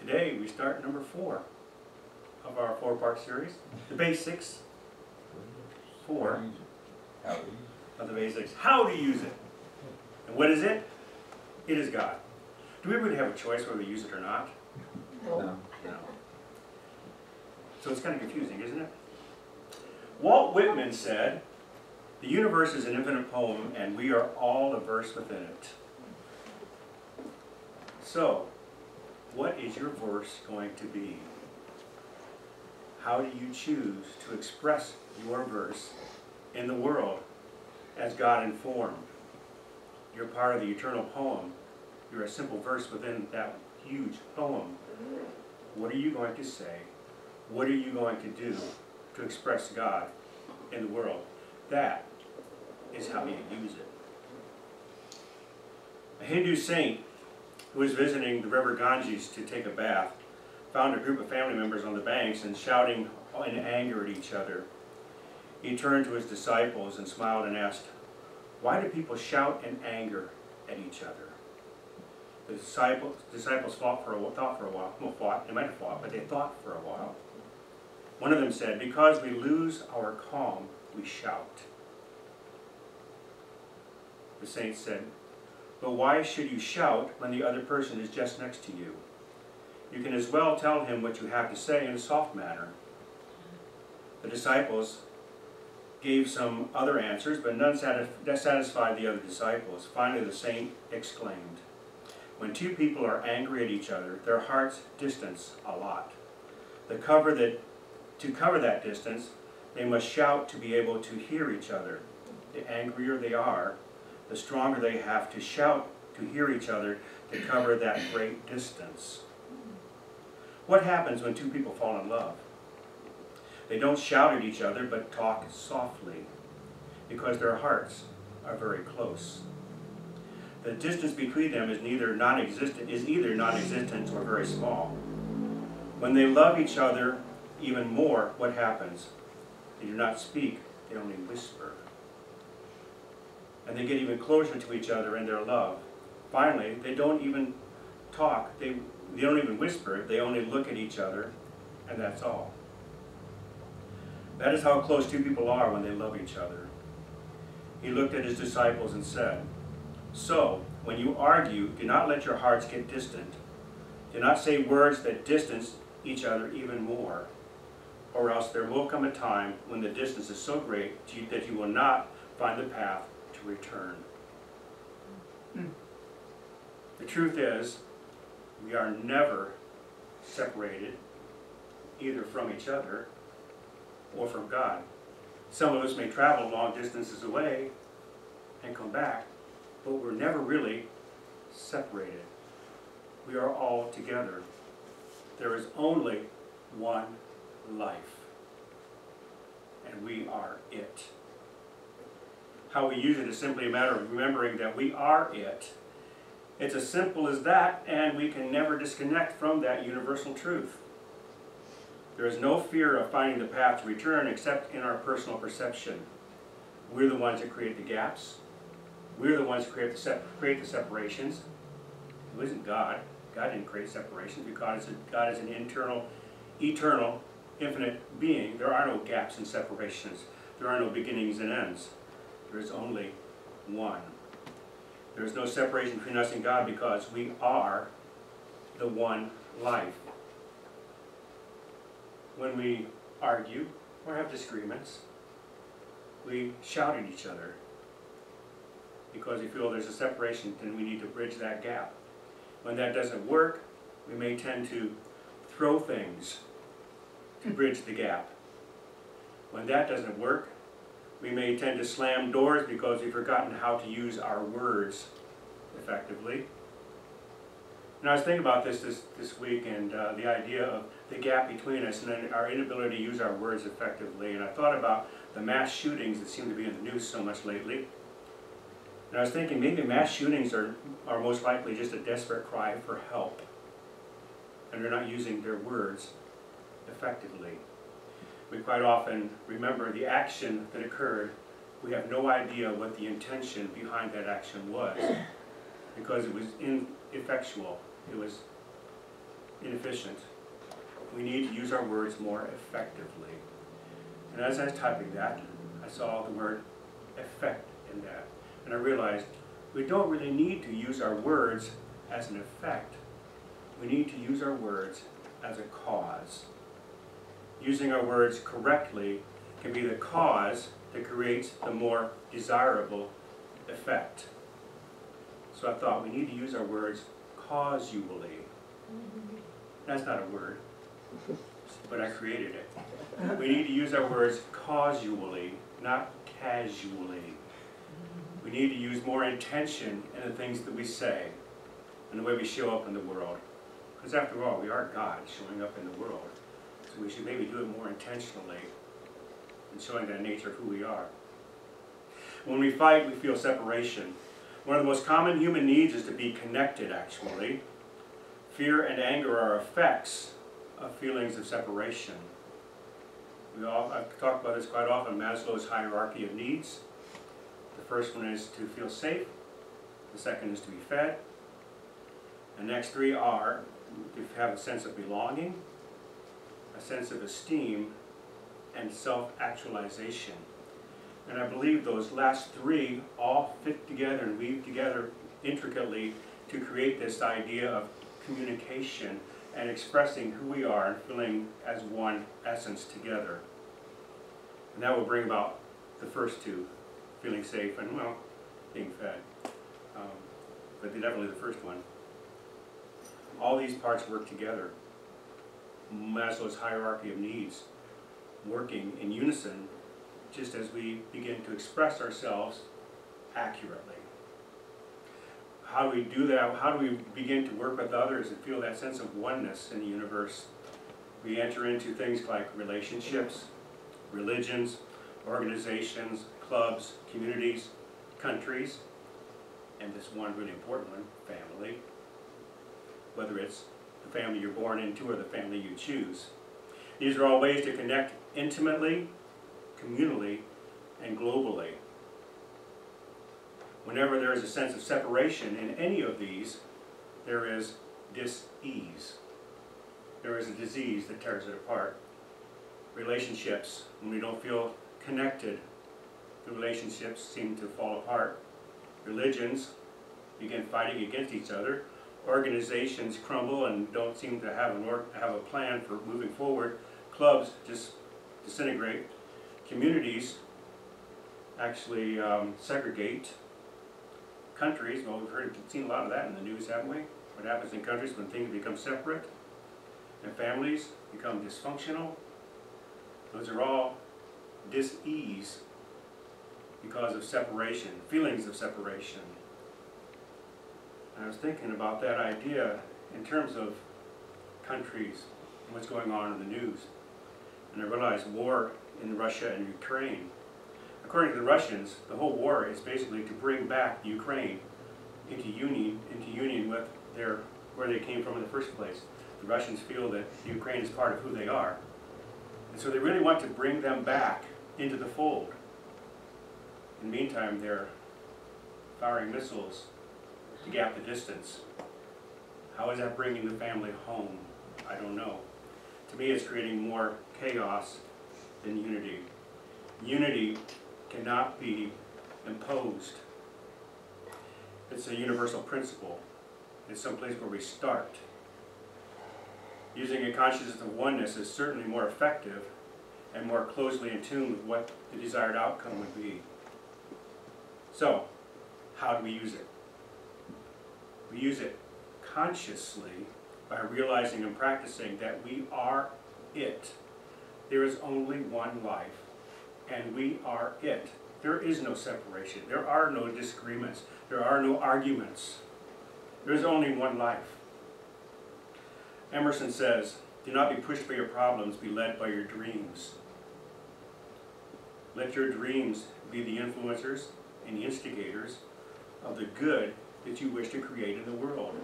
Today we start number 4 of our 4-part series, the basics. 4 of the basics. How to use it. And what is it? It is God. Do we really have a choice whether we use it or not? No. No. So it's kind of confusing, isn't it? Walt Whitman said, "The universe is an infinite poem, and we are all a verse within it." So, what is your verse going to be? How do you choose to express your verse in the world as God informed? You're part of the eternal poem. You're a simple verse within that huge poem. What are you going to say? What are you going to do to express God in the world? That is how you use it. A Hindu saint who was visiting the river Ganges to take a bath found a group of family members on the banks and shouting in anger at each other. He turned to his disciples and smiled and asked, "Why do people shout in anger at each other?" The disciples thought for a while. Well, they might have fought, but they thought for a while. One of them said, "Because we lose our calm, we shout." The saint said, "But why should you shout when the other person is just next to you? You can as well tell him what you have to say in a soft manner." The disciples gave some other answers, but none satisfied the other disciples. Finally, the saint exclaimed, "When two people are angry at each other, their hearts distance a lot. To cover that distance, they must shout to be able to hear each other. The angrier they are, the stronger they have to shout to hear each other to cover that great distance." What happens when two people fall in love? They don't shout at each other, but talk softly, because their hearts are very close. The distance between them is either non-existent or very small. When they love each other even more, what happens? They do not speak, they only whisper. And they get even closer to each other in their love. Finally, they don't even talk, they don't even whisper, they only look at each other, and that's all. That is how close two people are when they love each other. He looked at his disciples and said, "So, when you argue, do not let your hearts get distant. Do not say words that distance each other even more, or else there will come a time when the distance is so great that you will not find the path to return." The truth is, we are never separated, either from each other or from God. Some of us may travel long distances away and come back, but we're never really separated. We are all together. There is only one life, and we are it. How we use it is simply a matter of remembering that we are it. It's as simple as that, and we can never disconnect from that universal truth. There is no fear of finding the path to return except in our personal perception. We're the ones that create the gaps. We're the ones who create the separations. It isn't God. God didn't create separations because God is an internal, eternal, infinite being. There are no gaps and separations. There are no beginnings and ends. There is only one. There is no separation between us and God because we are the one life. When we argue or have disagreements, we shout at each other because we feel there's a separation and we need to bridge that gap. When that doesn't work, we may tend to throw things to bridge the gap. When that doesn't work, we may tend to slam doors because we've forgotten how to use our words effectively. And I was thinking about this week and the idea of the gap between us and our inability to use our words effectively. And I thought about the mass shootings that seem to be in the news so much lately. And I was thinking maybe mass shootings are most likely just a desperate cry for help. And they're not using their words effectively. We quite often remember the action that occurred. We have no idea what the intention behind that action was because it was ineffectual. It was inefficient. We need to use our words more effectively. And as I was typing that, I saw the word effect in that. And I realized we don't really need to use our words as an effect. We need to use our words as a cause. Using our words correctly can be the cause that creates the more desirable effect. So I thought we need to use our words causally. That's not a word, but I created it. We need to use our words causally, not casually. We need to use more intention in the things that we say and the way we show up in the world. Because after all, we are God showing up in the world. So we should maybe do it more intentionally and showing that nature of who we are. When we fight, we feel separation. One of the most common human needs is to be connected, actually. Fear and anger are effects of feelings of separation. I've talked about this quite often, Maslow's hierarchy of needs. The first one is to feel safe. The second is to be fed. The next three are to have a sense of belonging, a sense of esteem, and self-actualization. And I believe those last three all fit together and weave together intricately to create this idea of communication and expressing who we are and feeling as one essence together. And that will bring about the first two, feeling safe and, well, being fed. But definitely the first one. All these parts work together. Maslow's hierarchy of needs working in unison just as we begin to express ourselves accurately. How do we do that? How do we begin to work with others and feel that sense of oneness in the universe? We enter into things like relationships, religions, organizations, clubs, communities, countries, and this one really important one, family. Whether it's the family you're born into or the family you choose. These are all ways to connect intimately, communally, and globally. Whenever there is a sense of separation in any of these, there is dis-ease. There is a disease that tears it apart. Relationships, when we don't feel connected, the relationships seem to fall apart. Religions begin fighting against each other. Organizations crumble and don't seem to have a plan for moving forward. Clubs just disintegrate. Communities actually segregate. Countries, well, we've seen a lot of that in the news, haven't we? What happens in countries when things become separate and families become dysfunctional. Those are all dis-ease because of separation, feelings of separation. And I was thinking about that idea in terms of countries and what's going on in the news. And I realized war in Russia and Ukraine. According to the Russians, the whole war is basically to bring back Ukraine into union with where they came from in the first place. The Russians feel that Ukraine is part of who they are. And so they really want to bring them back into the fold. In the meantime, they're firing missiles to gap the distance. How is that bringing the family home? I don't know. To me, it's creating more chaos than unity. Unity cannot be imposed. It's a universal principle. It's someplace where we start. Using a consciousness of oneness is certainly more effective and more closely in tune with what the desired outcome would be. So, how do we use it? We use it consciously by realizing and practicing that we are it. There is only one life, and we are it. There is no separation. There are no disagreements. There are no arguments. There is only one life. Emerson says, "Do not be pushed by your problems, be led by your dreams." Let your dreams be the influencers and the instigators of the good that you wish to create in the world.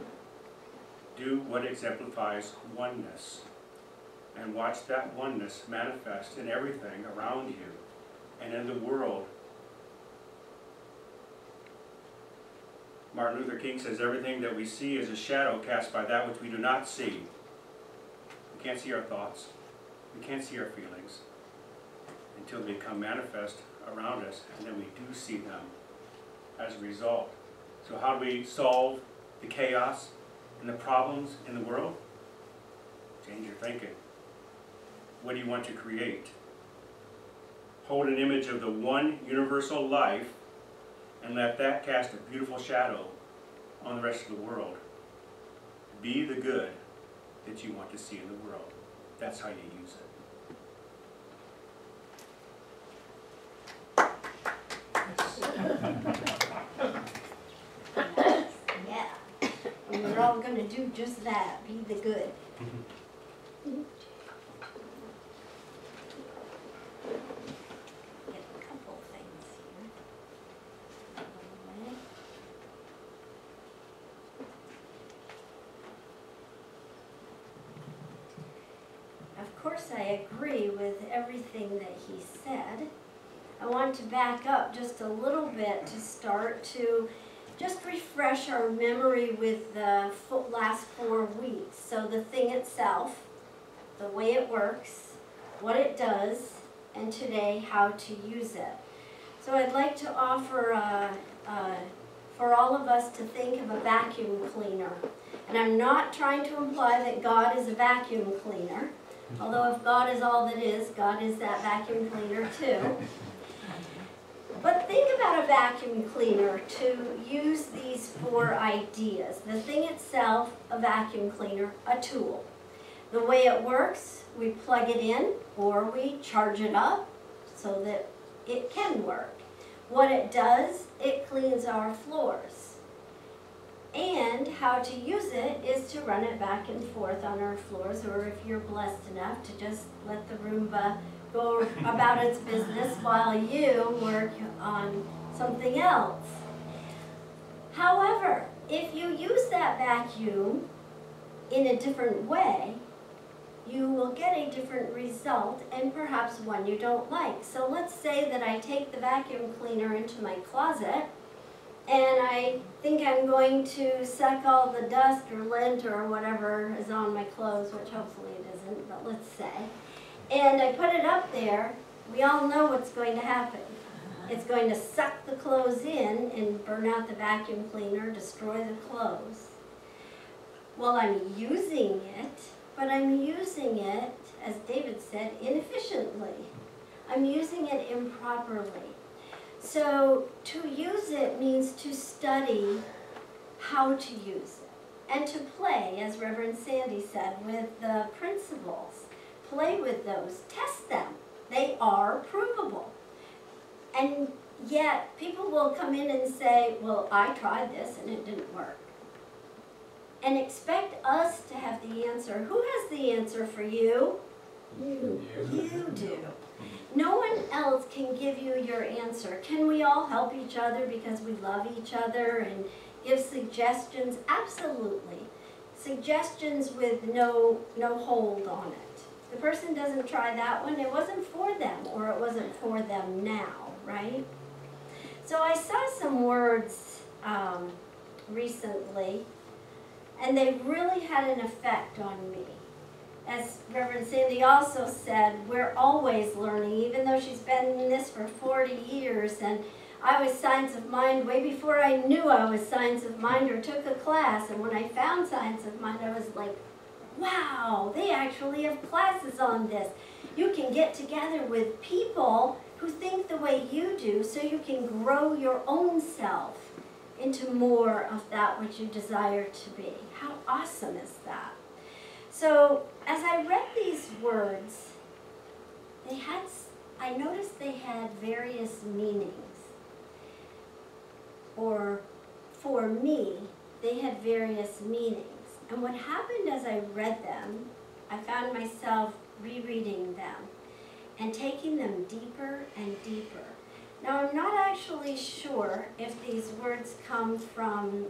Do what exemplifies oneness, and watch that oneness manifest in everything around you and in the world. Martin Luther King says, "Everything that we see is a shadow cast by that which we do not see." We can't see our thoughts. We can't see our feelings until they become manifest around us, and then we do see them as a result. So how do we solve the chaos and the problems in the world? Change your thinking. What do you want to create? Hold an image of the one universal life and let that cast a beautiful shadow on the rest of the world. Be the good that you want to see in the world. That's how you use it. Yeah, and we're all going to do just that, be the good. Get a couple things here. Of course, I agree with everything that he said. I want to back up just a little bit to start to just refresh our memory with the last 4 weeks. So the thing itself, the way it works, what it does, and today how to use it. So I'd like to offer for all of us to think of a vacuum cleaner. And I'm not trying to imply that God is a vacuum cleaner, although if God is all that is, God is that vacuum cleaner too. But think about a vacuum cleaner to use these 4 ideas. The thing itself, a vacuum cleaner, a tool. The way it works, we plug it in or we charge it up so that it can work. What it does, it cleans our floors. And how to use it is to run it back and forth on our floors, or if you're blessed enough to just let the Roomba go about its business while you work on something else. However, if you use that vacuum in a different way, you will get a different result, and perhaps one you don't like. So let's say that I take the vacuum cleaner into my closet, and I think I'm going to suck all the dust or lint or whatever is on my clothes, which hopefully it isn't, but let's say. And I put it up there. We all know what's going to happen. It's going to suck the clothes in and burn out the vacuum cleaner, destroy the clothes. Well, I'm using it, but I'm using it, as David said, inefficiently. I'm using it improperly. So to use it means to study how to use it and to play, as Reverend Sandy said, with the principles. Play with those, test them. They are provable. And yet people will come in and say, well, I tried this and it didn't work. And expect us to have the answer. Who has the answer for you? You do. No one else can give you your answer. Can we all help each other because we love each other and give suggestions? Absolutely. Suggestions with no hold on it. The person doesn't try that one, it wasn't for them, or it wasn't for them now, right? So I saw some words recently, and they really had an effect on me. As Reverend Sandy also said, we're always learning, even though she's been in this for 40 years, and I was Science of Mind way before I knew I was Science of Mind or took a class, and when I found Science of Mind, I was like, wow, they actually have classes on this. You can get together with people who think the way you do so you can grow your own self into more of that which you desire to be. How awesome is that? So as I read these words, I noticed they had various meanings. Or for me, they had various meanings. And what happened as I read them, I found myself rereading them and taking them deeper and deeper. Now, I'm not actually sure if these words come from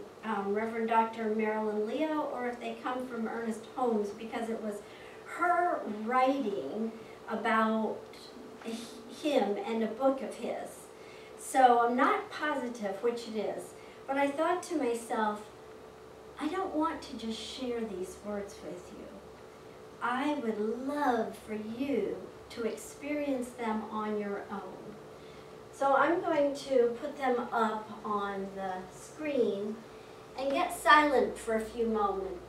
Reverend Dr. Marilyn Leo or if they come from Ernest Holmes, because it was her writing about him and a book of his. So I'm not positive which it is, but I thought to myself, I don't want to just share these words with you. I would love for you to experience them on your own. So I'm going to put them up on the screen and get silent for a few moments.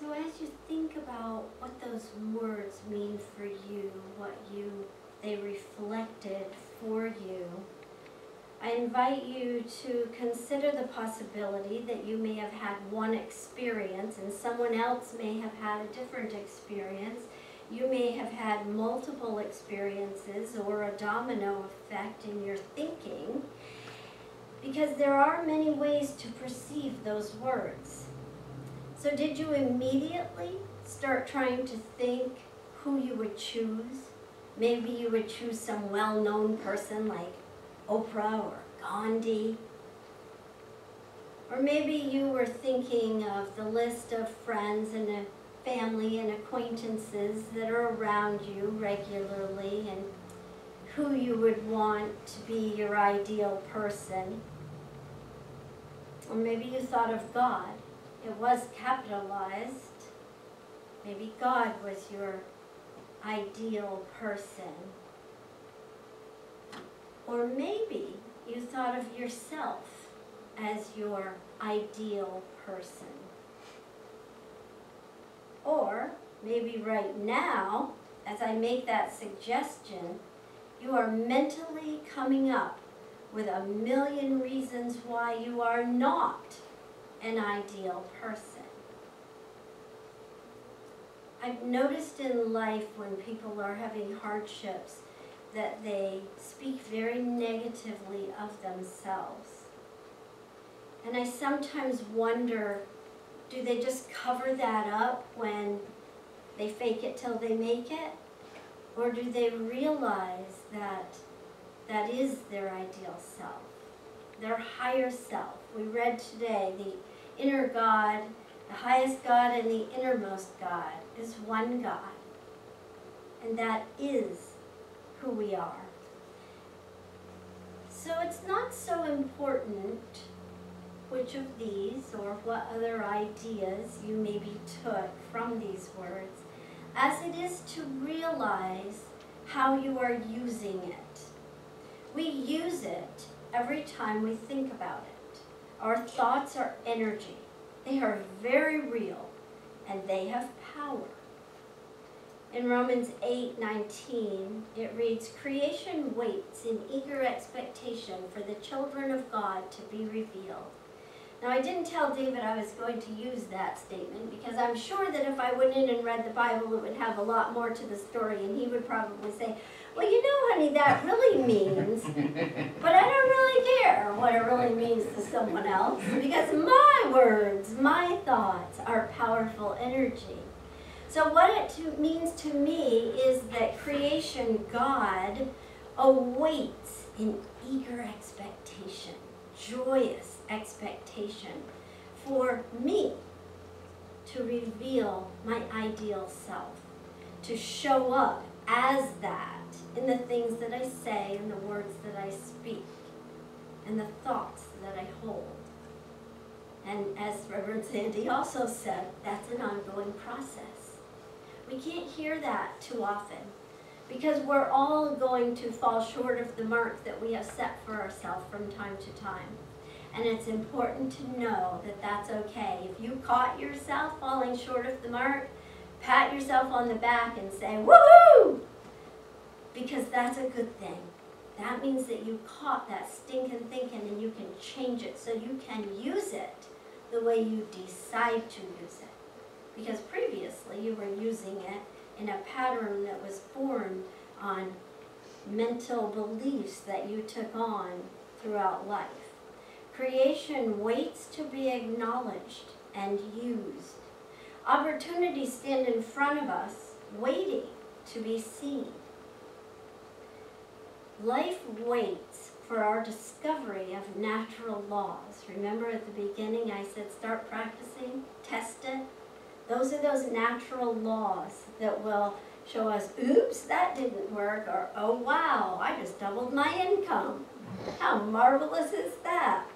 So as you think about what those words mean for you, they reflected for you, I invite you to consider the possibility that you may have had one experience and someone else may have had a different experience. You may have had multiple experiences or a domino effect in your thinking, because there are many ways to perceive those words. So did you immediately start trying to think who you would choose? Maybe you would choose some well-known person like Oprah or Gandhi. Or maybe you were thinking of the list of friends and family and acquaintances that are around you regularly and who you would want to be your ideal person. Or maybe you thought of God. It was capitalized. Maybe God was your ideal person. Or maybe you thought of yourself as your ideal person. Or maybe right now, as I make that suggestion, you are mentally coming up with a million reasons why you are not an ideal person. I've noticed in life when people are having hardships that they speak very negatively of themselves. And I sometimes wonder, do they just cover that up when they fake it till they make it? Or do they realize that that is their ideal self, their higher self? We read today the inner God, the highest God and the innermost God is one God. And that is who we are. So it's not so important which of these or what other ideas you maybe took from these words, as it is to realize how you are using it. We use it every time we think about it. Our thoughts are energy. They are very real, and they have power. In Romans 8:19, it reads, "Creation waits in eager expectation for the children of God to be revealed." Now, I didn't tell David I was going to use that statement because I'm sure that if I went in and read the Bible, it would have a lot more to the story, and he would probably say, "Well, you know, honey, that really means," but I don't really care what it really means to someone else, because my words, my thoughts are powerful energy. So what it means to me is that creation God awaits in eager expectation, joyous expectation for me to reveal my ideal self, to show up as that in the things that I say and the words that I speak and the thoughts that I hold. And as Reverend Sandy also said, that's an ongoing process. We can't hear that too often because we're all going to fall short of the mark that we have set for ourselves from time to time. And it's important to know that that's okay. If you caught yourself falling short of the mark, pat yourself on the back and say, "Woohoo!" Because that's a good thing. That means that you caught that stinking thinking and you can change it so you can use it the way you decide to use it. Because previously you were using it in a pattern that was formed on mental beliefs that you took on throughout life. Creation waits to be acknowledged and used. Opportunities stand in front of us, waiting to be seen. Life waits for our discovery of natural laws. Remember at the beginning I said start practicing, test it. Those are those natural laws that will show us, oops, that didn't work, or oh wow, I just doubled my income. How marvelous is that?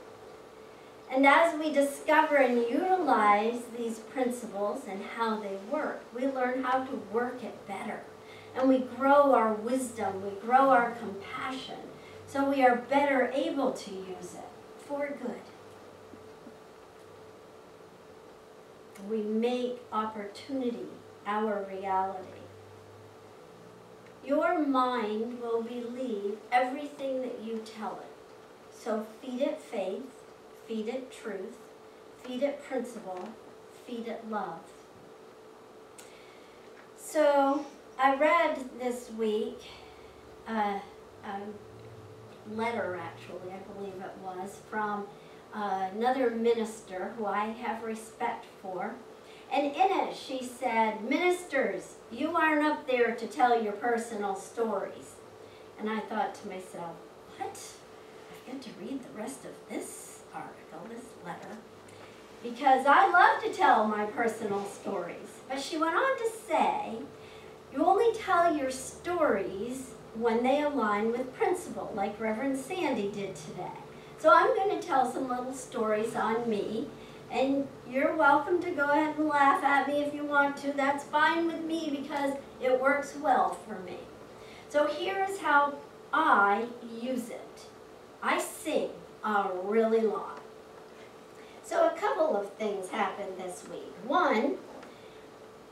And as we discover and utilize these principles and how they work, we learn how to work it better. And we grow our wisdom, we grow our compassion, so we are better able to use it for good. We make opportunity our reality. Your mind will believe everything that you tell it. So feed it faith, feed it truth, feed it principle, feed it love. So I read this week a letter, actually, I believe it was, from another minister who I have respect for. And in it she said, ministers, you aren't up there to tell your personal stories. And I thought to myself, what? I get to read the rest of this article, this letter, because I love to tell my personal stories. But she went on to say, you only tell your stories when they align with principle, like Reverend Sandy did today. So I'm going to tell some little stories on me, and you're welcome to go ahead and laugh at me if you want to. That's fine with me because it works well for me. So here is how I use it. I sing a really lot. So a couple of things happened this week. One,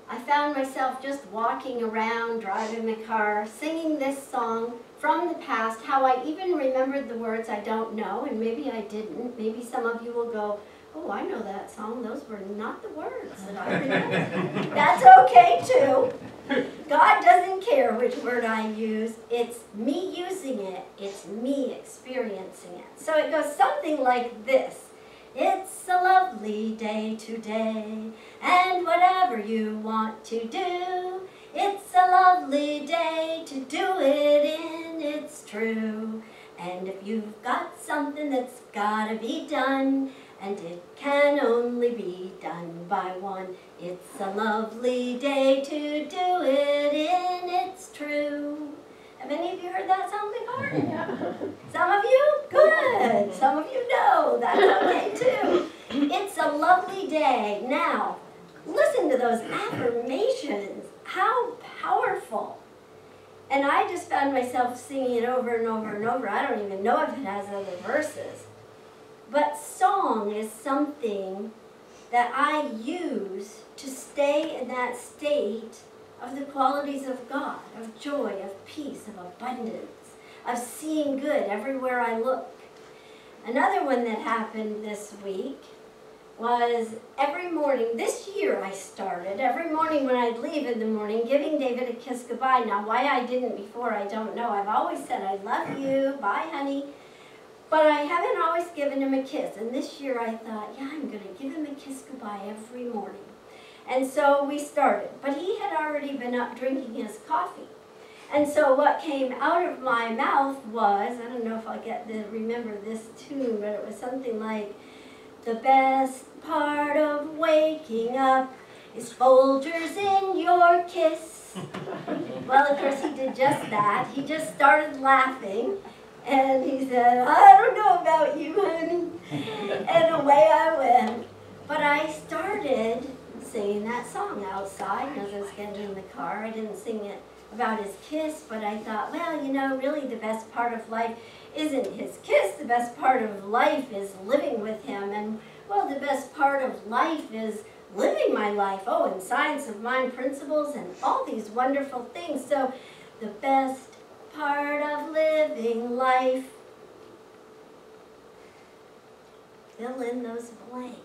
I found myself just walking around, driving my car, singing this song from the past. How I even remembered the words, I don't know, and maybe I didn't. Maybe some of you will go, oh, I know that song. Those were not the words that I remember. That's okay too. God doesn't care which word I use. It's me using it. It's me experiencing it. So it goes something like this. It's a lovely day today, and whatever you want to do, it's a lovely day to do it in, it's true. And if you've got something that's gotta be done, and it can only be done by one, it's a lovely day to do it in, it's true. Have any of you heard that song before? Yeah. Some of you? Good. Some of you know. That's okay too. It's a lovely day. Now, listen to those affirmations. How powerful. And I just found myself singing it over and over and over. I don't even know if it has other verses. But song is something that I use to stay in that state of the qualities of God, of joy, of peace, of abundance, of seeing good everywhere I look. Another one that happened this week was every morning, this year I started, every morning when I'd leave in the morning, giving David a kiss goodbye. Now, why I didn't before, I don't know. I've always said, I love you, bye honey. But I haven't always given him a kiss. And this year I thought, yeah, I'm going to give him a kiss goodbye every morning. And so we started. But he had already been up drinking his coffee. And so what came out of my mouth was, I don't know if I'll remember this tune, but it was something like, the best part of waking up is Folgers in your kiss. Well, of course, he did just that. He just started laughing. And he said, I don't know about you, honey. And away I went. But I started singing that song outside as I was getting in the car. I didn't sing it about his kiss, but I thought, well, you know, really the best part of life isn't his kiss. The best part of life is living with him. And, well, the best part of life is living my life. Oh, and science of mind principles and all these wonderful things. So the best part of living life. Fill in those blanks.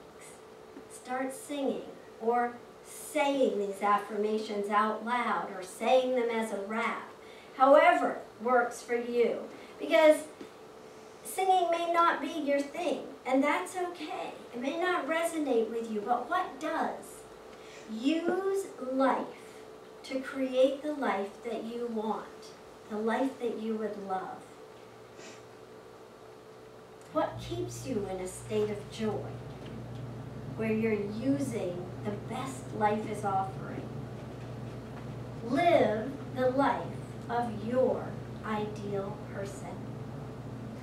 Start singing or saying these affirmations out loud or saying them as a rap. However works for you. Because Singing may not be your thing, and that's okay. It may not resonate with you, but what does? Use life to create the life that you want, the life that you would love. What keeps you in a state of joy, where you're using the best life is offering? Live the life of your ideal person.